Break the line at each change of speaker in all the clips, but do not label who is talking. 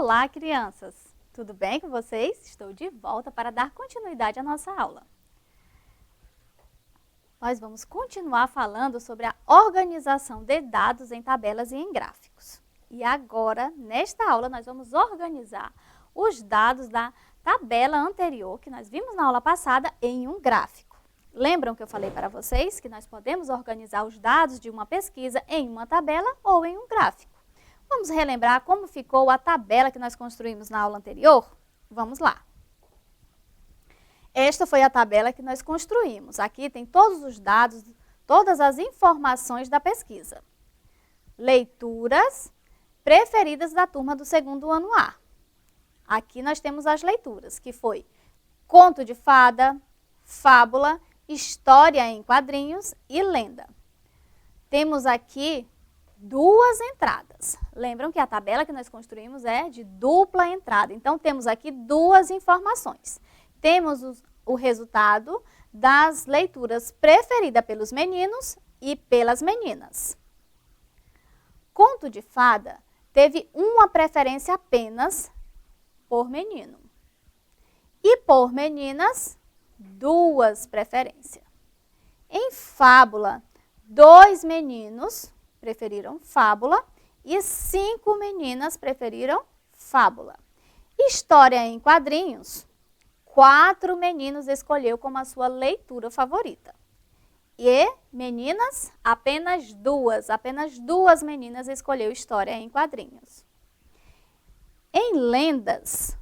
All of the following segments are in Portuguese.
Olá, crianças! Tudo bem com vocês? Estou de volta para dar continuidade à nossa aula. Nós vamos continuar falando sobre a organização de dados em tabelas e em gráficos. E agora, nesta aula, nós vamos organizar os dados da tabela anterior, que nós vimos na aula passada, em um gráfico. Lembram que eu falei para vocês que nós podemos organizar os dados de uma pesquisa em uma tabela ou em um gráfico? Vamos relembrar como ficou a tabela que nós construímos na aula anterior? Vamos lá. Esta foi a tabela que nós construímos. Aqui tem todos os dados, todas as informações da pesquisa. Leituras preferidas da turma do segundo ano A. Aqui nós temos as leituras, que foi conto de fada, fábula, história em quadrinhos e lenda. Temos aqui duas entradas. Lembram que a tabela que nós construímos é de dupla entrada. Então, temos aqui duas informações. Temos o resultado das leituras preferidas pelos meninos e pelas meninas. Conto de fada teve uma preferência apenas por menino. E por meninas, duas preferências. Em fábula, 2 meninos preferiram fábula e 5 meninas preferiram fábula. História em quadrinhos, 4 meninos escolheu como a sua leitura favorita. E meninas, apenas duas meninas escolheu história em quadrinhos. Em lendas,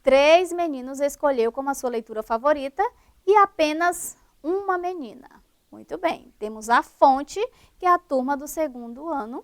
3 meninos escolheu como a sua leitura favorita e apenas uma menina. Muito bem, temos a fonte, que é a turma do segundo ano.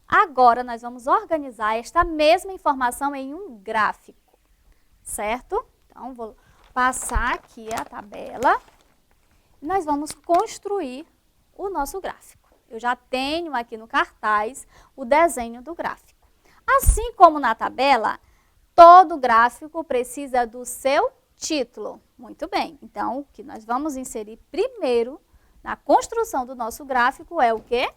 Agora, nós vamos organizar esta mesma informação em um gráfico, certo? Então, vou passar aqui a tabela e nós vamos construir o nosso gráfico. Eu já tenho aqui no cartaz o desenho do gráfico. Assim como na tabela, todo gráfico precisa do seu título. Muito bem, então o que nós vamos inserir primeiro na construção do nosso gráfico é o quê?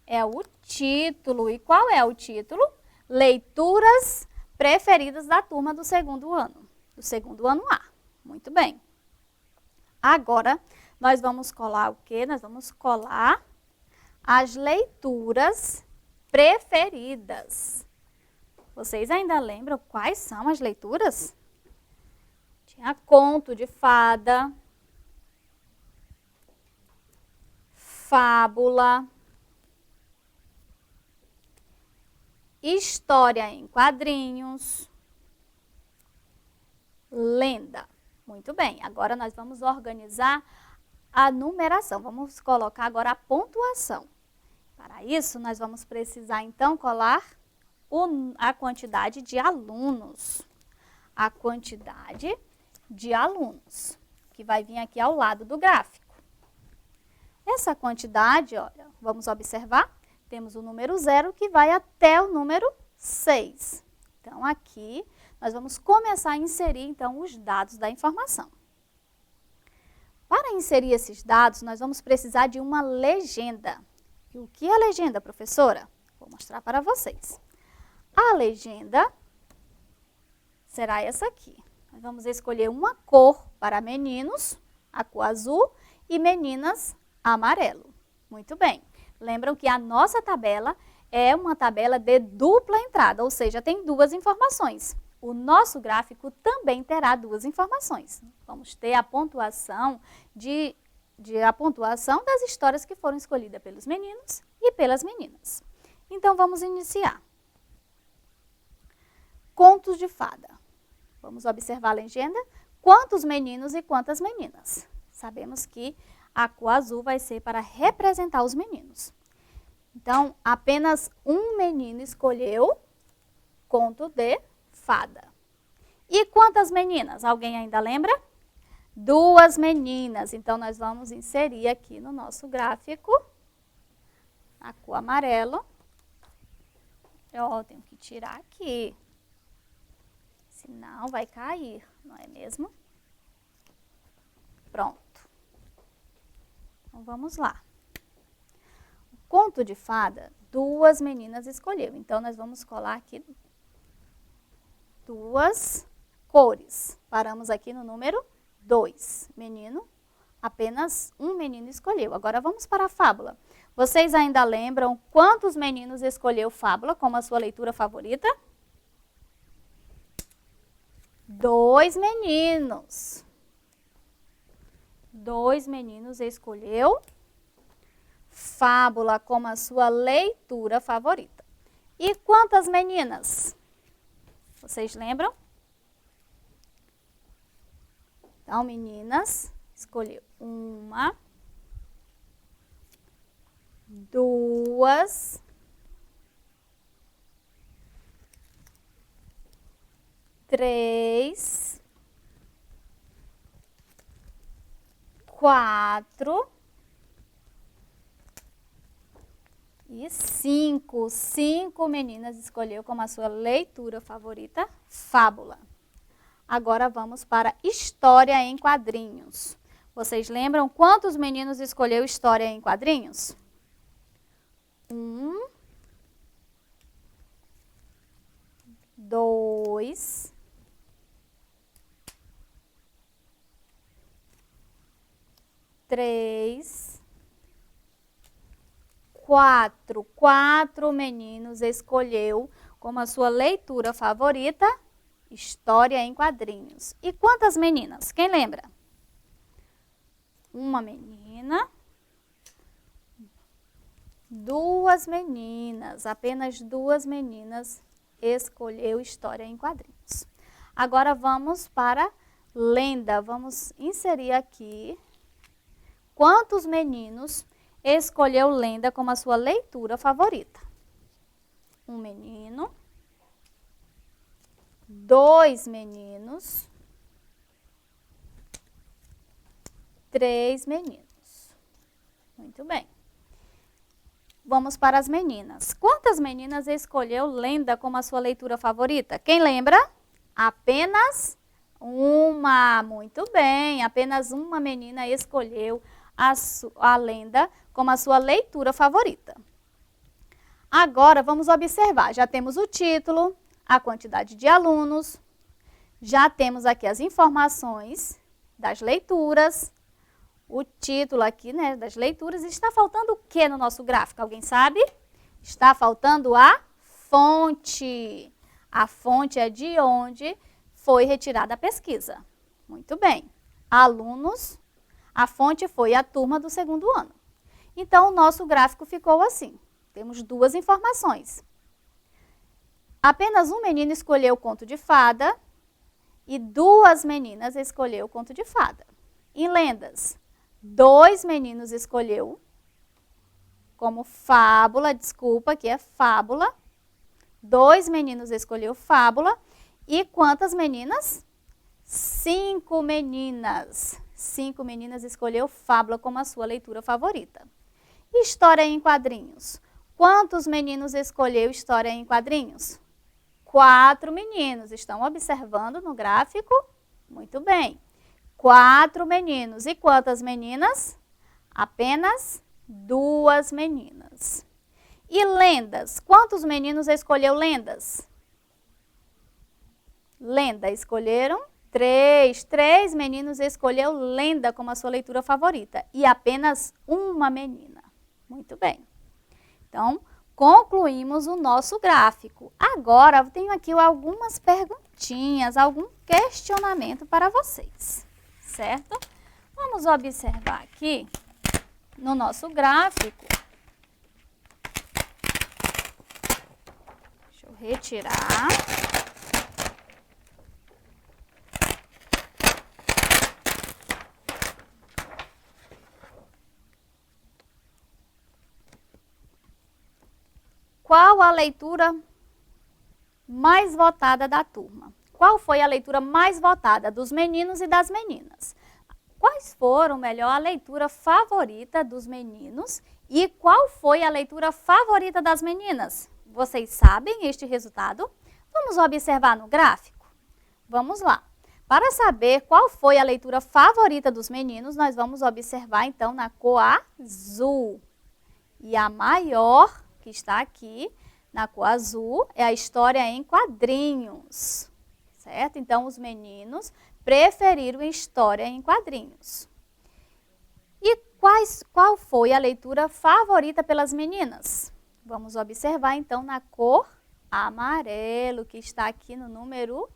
É o título. E qual é o título? Leituras preferidas da turma do segundo ano A. Muito bem. Agora, nós vamos colar o quê? Nós vamos colar as leituras preferidas. Vocês ainda lembram quais são as leituras? Tinha conto de fada, fábula, história em quadrinhos, lenda. Muito bem, agora nós vamos organizar a numeração. Vamos colocar agora a pontuação. Para isso, nós vamos precisar então colar a quantidade de alunos. A quantidade de alunos, que vai vir aqui ao lado do gráfico. Essa quantidade, olha, vamos observar, temos o número 0 que vai até o número 6. Então, aqui, nós vamos começar a inserir, então, os dados da informação. Para inserir esses dados, nós vamos precisar de uma legenda. E o que é legenda, professora? Vou mostrar para vocês. A legenda será essa aqui. Nós vamos escolher uma cor para meninos, a cor azul, e meninas, amarelo. Muito bem. Lembram que a nossa tabela é uma tabela de dupla entrada, ou seja, tem duas informações. O nosso gráfico também terá duas informações. Vamos ter a pontuação a pontuação das histórias que foram escolhidas pelos meninos e pelas meninas. Então, vamos iniciar. Contos de fada. Vamos observar a legenda. Quantos meninos e quantas meninas? Sabemos que a cor azul vai ser para representar os meninos. Então, apenas um menino escolheu conto de fada. E quantas meninas? Alguém ainda lembra? 2 meninas. Então, nós vamos inserir aqui no nosso gráfico a cor amarelo. Eu tenho que tirar aqui. Senão vai cair, não é mesmo? Pronto. Então, vamos lá. O conto de fada, 2 meninas escolheu. Então, nós vamos colar aqui 2 cores. Paramos aqui no número 2. Menino, apenas um menino escolheu. Agora vamos para a fábula. Vocês ainda lembram quantos meninos escolheu fábula como a sua leitura favorita? 2 meninos. 2 meninos escolheu fábula como a sua leitura favorita. E quantas meninas? Vocês lembram? Então, meninas, escolheu 1, 2, 3, 4 e 5. 5 meninas escolheu como a sua leitura favorita fábula. Agora vamos para história em quadrinhos. Vocês lembram quantos meninos escolheu história em quadrinhos? 1, 2, 3, 4. 4 meninos escolheu como a sua leitura favorita história em quadrinhos. E quantas meninas? Quem lembra? Uma menina, 2 meninas, apenas 2 meninas escolheu história em quadrinhos. Agora vamos para lenda. Vamos inserir aqui quantos meninos escolheu lenda como a sua leitura favorita. Um menino, 2 meninos, 3 meninos. Muito bem. Vamos para as meninas. Quantas meninas escolheu lenda como a sua leitura favorita? Quem lembra? Apenas uma. Muito bem. Apenas uma menina escolheu a lenda como a sua leitura favorita. Agora vamos observar. Já temos o título, a quantidade de alunos, já temos aqui as informações das leituras, o título aqui, né, das leituras. Está faltando o que no nosso gráfico? Alguém sabe? Está faltando a fonte. A fonte é de onde foi retirada a pesquisa. Muito bem. Alunos, a fonte foi a turma do 2º ano. Então, o nosso gráfico ficou assim. Temos 2 informações. Apenas um menino escolheu o conto de fada e 2 meninas escolheu o conto de fada. Em lendas, 2 meninos escolheu como fábula, desculpa, que é fábula. 2 meninos escolheu fábula. E quantas meninas? 5 meninas. 5 meninas escolheu fábula como a sua leitura favorita. História em quadrinhos. Quantos meninos escolheu história em quadrinhos? 4 meninos. Estão observando no gráfico? Muito bem. 4 meninos. E quantas meninas? Apenas 2 meninas. E lendas? Quantos meninos escolheu lendas? Lenda, escolheram 3. 3 meninos escolheu lenda como a sua leitura favorita. E apenas uma menina. Muito bem. Então, concluímos o nosso gráfico. Agora, eu tenho aqui algumas perguntinhas, algum questionamento para vocês, certo? Vamos observar aqui no nosso gráfico. Deixa eu retirar. Qual a leitura mais votada da turma? Qual foi a leitura mais votada dos meninos e das meninas? Quais foram, melhor, a leitura favorita dos meninos e qual foi a leitura favorita das meninas? Vocês sabem este resultado? Vamos observar no gráfico? Vamos lá. Para saber qual foi a leitura favorita dos meninos, nós vamos observar então na cor azul. E a maior que está aqui na cor azul é a história em quadrinhos. certo? Então, os meninos preferiram história em quadrinhos. E qual foi a leitura favorita pelas meninas? Vamos observar, então, na cor amarelo, que está aqui no número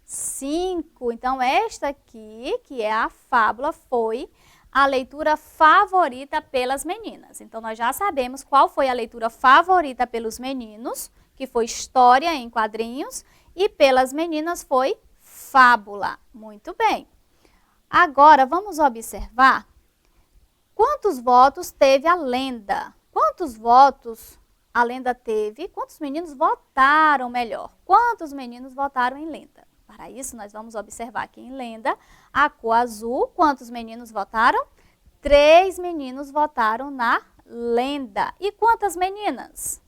5. Então, esta aqui, que é a fábula, foi a leitura favorita pelas meninas. Então, nós já sabemos qual foi a leitura favorita pelos meninos, que foi história em quadrinhos, e pelas meninas foi fábula. Muito bem. Agora, vamos observar quantos votos teve a lenda. Quantos votos a lenda teve? Quantos meninos votaram melhor? Quantos meninos votaram em lenda? Para isso, nós vamos observar aqui em lenda a cor azul. Quantos meninos votaram? 3 meninos votaram na lenda. E quantas meninas?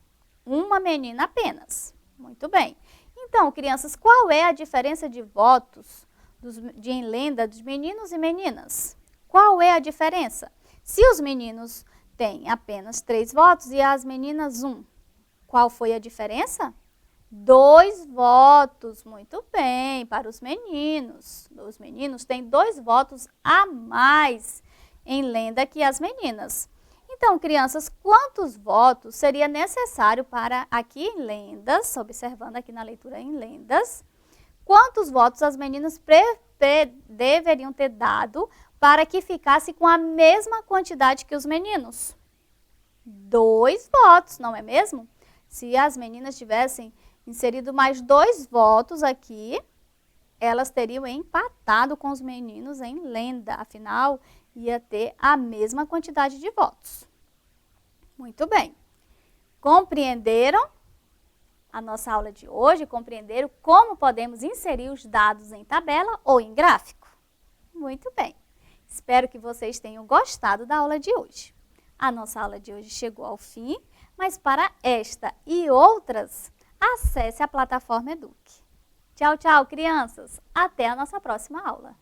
Uma menina apenas. Muito bem. Então, crianças, qual é a diferença de votos em lenda dos meninos e meninas? Qual é a diferença? Se os meninos têm apenas 3 votos e as meninas 1, qual foi a diferença? 2 votos, muito bem, para os meninos. Os meninos têm 2 votos a mais em lenda que as meninas. Então, crianças, quantos votos seria necessário para, aqui em lendas, observando aqui na leitura em lendas, quantos votos as meninas deveriam ter dado para que ficasse com a mesma quantidade que os meninos? 2 votos, não é mesmo? Se as meninas tivessem inserido mais 2 votos aqui, elas teriam empatado com os meninos em lenda. Afinal, ia ter a mesma quantidade de votos. Muito bem. Compreenderam a nossa aula de hoje? Compreenderam como podemos inserir os dados em tabela ou em gráfico? Muito bem. Espero que vocês tenham gostado da aula de hoje. A nossa aula de hoje chegou ao fim, mas para esta e outras, acesse a plataforma Eduque. Tchau, tchau, crianças! Até a nossa próxima aula!